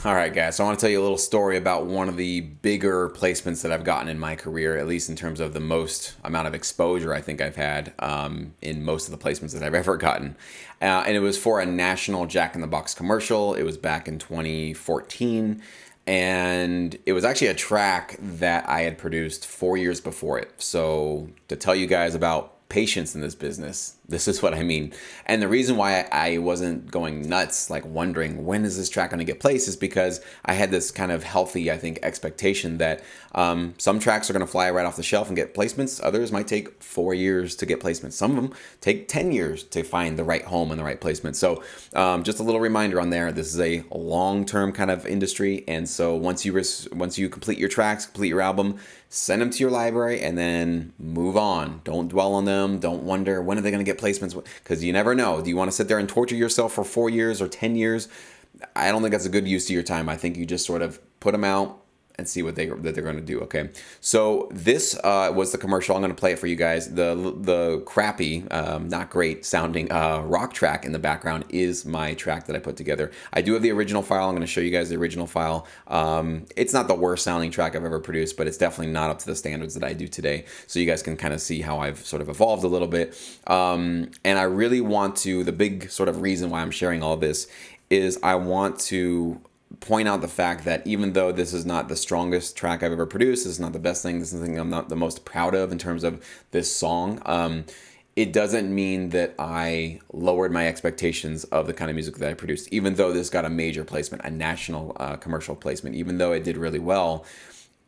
All right, guys. So I want to tell you a little story about one of the bigger placements that I've gotten in my career, at least in terms of the most amount of exposure I think I've had in most of the placements that I've ever gotten. And it was for a national Jack in the Box commercial. It was back in 2014. And it was actually a track that I had produced 4 years before it. So to tell you guys about patience in this business, this is what I mean. And the reason why I wasn't going nuts, like wondering when is this track going to get placed, is because I had this kind of healthy, I think, expectation that some tracks are going to fly right off the shelf and get placements. Others might take 4 years to get placements. Some of them take 10 years to find the right home and the right placement. So just a little reminder on there, this is a long-term kind of industry. And so once you complete your tracks, complete your album, send them to your library and then move on. Don't dwell on them. Don't wonder when are they going to get placements, because you never know. Do you want to sit there and torture yourself for 4 years or 10 years? I don't think that's a good use of your time. I think you just sort of put them out and see what they're going to do. Okay, so this was the commercial. I'm going to play it for you guys. The crappy, not great sounding rock track in the background is my track that I put together. I do have the original file. I'm going to show you guys the original file. It's not the worst sounding track I've ever produced, but it's definitely not up to the standards that I do today. So you guys can kind of see how I've sort of evolved a little bit. And I really want to, the big sort of reason why I'm sharing all this is I want to point out the fact that even though this is not the strongest track I've ever produced, this is not the best thing, this is something I'm not the most proud of in terms of this song, it doesn't mean that I lowered my expectations of the kind of music that I produced. Even though this got a major placement, a national commercial placement, even though it did really well,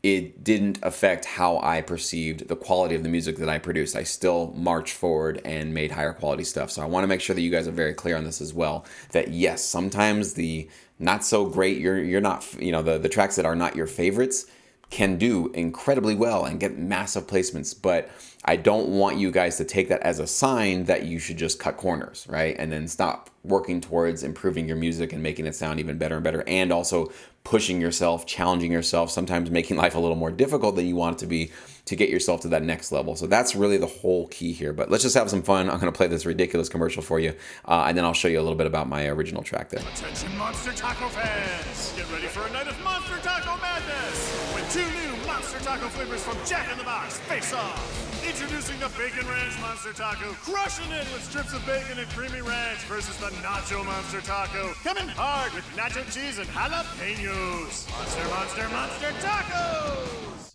it didn't affect how I perceived the quality of the music that I produced. I still marched forward and made higher quality stuff. So I want to make sure that you guys are very clear on this as well, that yes, sometimes the not so great, you're not, the tracks that are not your favorites can do incredibly well and get massive placements. But I don't want you guys to take that as a sign that you should just cut corners, right? And then stop working towards improving your music and making it sound even better and better. And also pushing yourself, challenging yourself, sometimes making life a little more difficult than you want it to be to get yourself to that next level. So that's really the whole key here. But let's just have some fun. I'm going to play this ridiculous commercial for you. And then I'll show you a little bit about my original track there. Attention Monster Taco fans! Get ready for a night of Monster Taco madness! With 2 new Monster Taco flavors from Jack in the Box, face off! Introducing the Bacon Ranch Monster Taco, crushing it with strips of bacon and creamy ranch versus the Nacho Monster Taco, coming hard with nacho cheese and jalapenos. Monster, monster, monster tacos!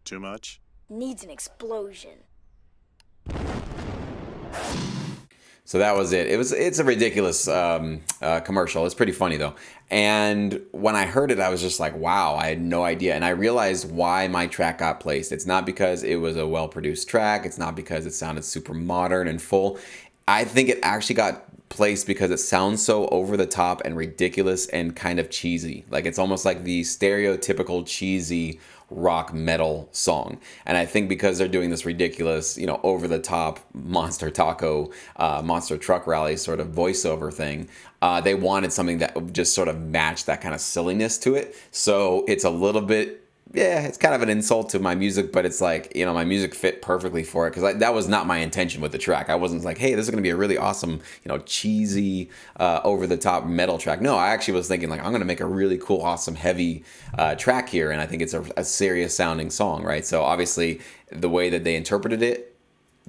Too much? Needs an explosion. So that was it. It's a ridiculous commercial. It's pretty funny though. And when I heard it, I was just like, wow, I had no idea. And I realized why my track got placed. It's not because it was a well-produced track. It's not because it sounded super modern and full. I think it actually got placed because it sounds so over the top and ridiculous and kind of cheesy. Like it's almost like the stereotypical cheesy rock metal song. And I think because they're doing this ridiculous, over the top monster taco, monster truck rally sort of voiceover thing, they wanted something that would just sort of match that kind of silliness to it. So it's a little bit, it's kind of an insult to my music, but it's like, my music fit perfectly for it because that was not my intention with the track. I wasn't like, hey, this is going to be a really awesome, cheesy, over-the-top metal track. No, I actually was thinking like, I'm going to make a really cool, awesome, heavy track here, and I think it's a serious-sounding song, right? So obviously, the way that they interpreted it,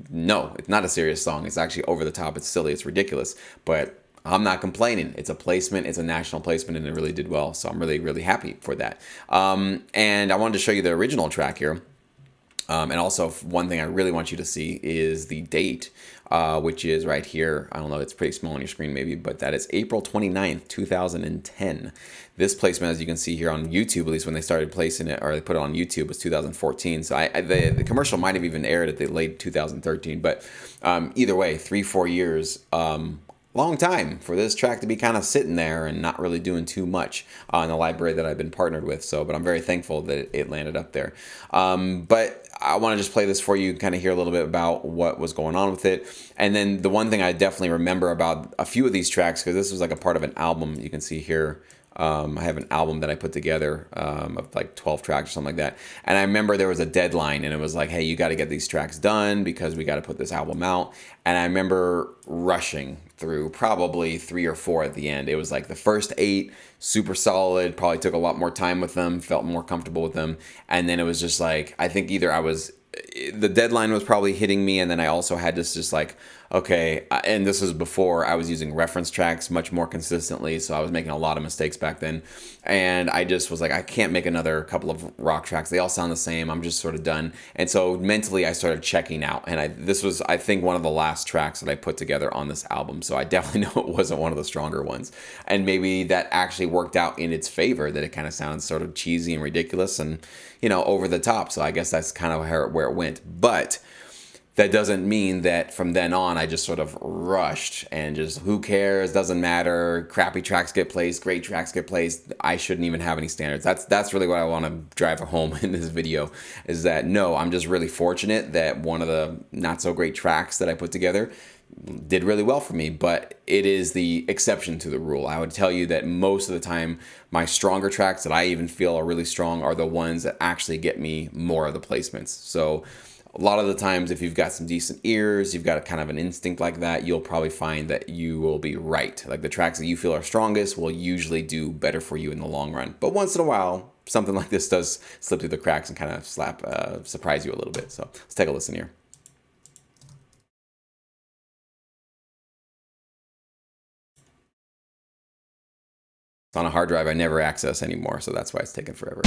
no, it's not a serious song. It's actually over the top. It's silly. It's ridiculous, but I'm not complaining. It's a placement. It's a national placement, and it really did well. So I'm really, really happy for that. And I wanted to show you the original track here. And also, one thing I really want you to see is the date, which is right here. I don't know. It's pretty small on your screen maybe, but that is April 29th, 2010. This placement, as you can see here on YouTube, at least when they started placing it, or they put it on YouTube, was 2014. So the commercial might have even aired at the late 2013. But either way, 3-4 years. Long time for this track to be kind of sitting there and not really doing too much in the library that I've been partnered with. But I'm very thankful that it landed up there. But I want to just play this for you, kind of hear a little bit about what was going on with it. And then the one thing I definitely remember about a few of these tracks, because this was like a part of an album, you can see here, I have an album that I put together of like 12 tracks or something like that. And I remember there was a deadline and it was like, hey, you got to get these tracks done because we got to put this album out. And I remember rushing through probably 3 or 4 at the end. It was like the first 8, super solid, probably took a lot more time with them, felt more comfortable with them. And then it was just like, I think either the deadline was probably hitting me, and then I also had this just like, okay, and this was before I was using reference tracks much more consistently, so I was making a lot of mistakes back then, and I just was like, I can't make another couple of rock tracks. They all sound the same. I'm just sort of done. And so mentally I started checking out, and this was, I think, one of the last tracks that I put together on this album, so I definitely know it wasn't one of the stronger ones, and maybe that actually worked out in its favor, that it kind of sounds sort of cheesy and ridiculous and, over the top. So I guess that's kind of where it went. But that doesn't mean that from then on I just sort of rushed and just, who cares, doesn't matter, crappy tracks get placed, great tracks get placed, I shouldn't even have any standards. That's really what I want to drive home in this video, is that no, I'm just really fortunate that one of the not so great tracks that I put together did really well for me, but it is the exception to the rule. I would tell you that most of the time, my stronger tracks that I even feel are really strong are the ones that actually get me more of the placements. So a lot of the times, if you've got some decent ears, you've got a kind of an instinct like that, you'll probably find that you will be right. Like the tracks that you feel are strongest will usually do better for you in the long run. But once in a while, something like this does slip through the cracks and kind of surprise you a little bit. So let's take a listen here. It's on a hard drive I never access anymore, so that's why it's taken forever.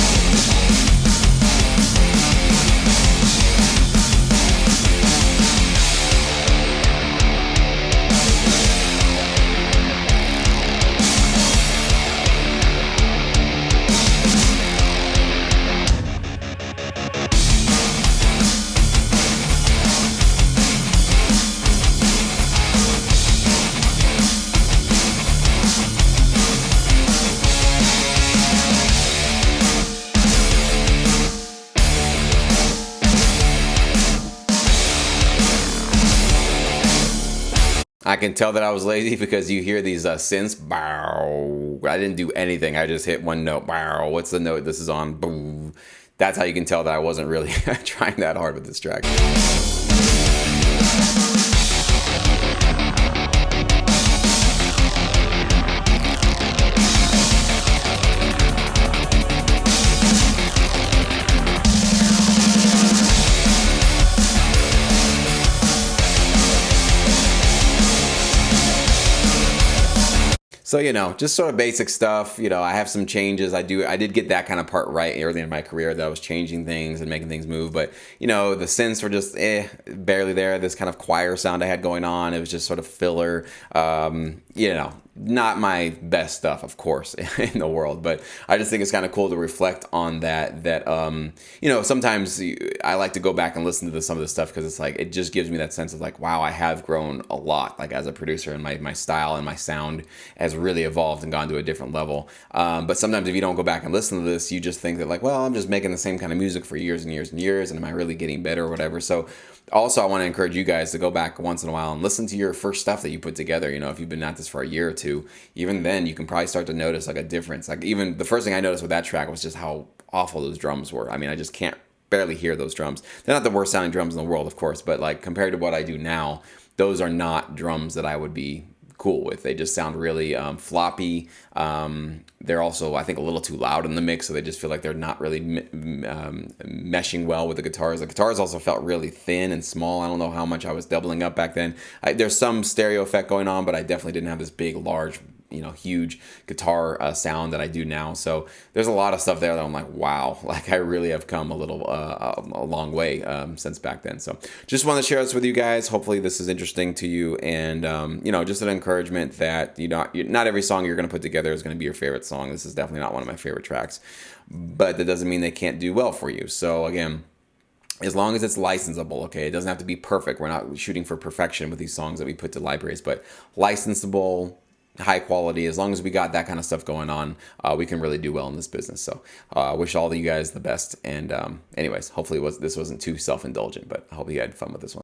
I can tell that I was lazy because you hear these synths. Bow. I didn't do anything. I just hit one note. Bow. What's the note this is on? Boom. That's how you can tell that I wasn't really trying that hard with this track. So, just sort of basic stuff. I have some changes. I did get that kind of part right early in my career, that I was changing things and making things move. But, the synths were just barely there. This kind of choir sound I had going on, it was just sort of filler. Not my best stuff, of course, in the world, but I just think it's kind of cool to reflect on that, sometimes I like to go back and listen to some of this stuff because it's like, it just gives me that sense of like, wow, I have grown a lot, like as a producer, and my style and my sound has really evolved and gone to a different level. But sometimes if you don't go back and listen to this, you just think that like, well, I'm just making the same kind of music for years and years and years, and am I really getting better or whatever? So also, I want to encourage you guys to go back once in a while and listen to your first stuff that you put together. If you've been at this for a year or two, even then you can probably start to notice like a difference. Like even the first thing I noticed with that track was just how awful those drums were. I mean, I just can't barely hear those drums. They're not the worst sounding drums in the world, of course, but like compared to what I do now, those are not drums that I would be cool with. They just sound really floppy. They're also, I think, a little too loud in the mix, so they just feel like they're not really meshing well with the guitars. The guitars also felt really thin and small. I don't know how much I was doubling up back then. There's some stereo effect going on, but I definitely didn't have this big, large, huge guitar sound that I do now. So there's a lot of stuff there that I'm like, wow, like I really have come a long way since back then. So just wanted to share this with you guys. Hopefully this is interesting to you, and just an encouragement that not every song you're going to put together is going to be your favorite song. This is definitely not one of my favorite tracks, but that doesn't mean they can't do well for you. So again, as long as it's licensable, okay? It doesn't have to be perfect. We're not shooting for perfection with these songs that we put to libraries, but licensable, high quality, as long as we got that kind of stuff going on, we can really do well in this business. So I wish all of you guys the best. And anyways, hopefully this wasn't too self-indulgent, but I hope you had fun with this one.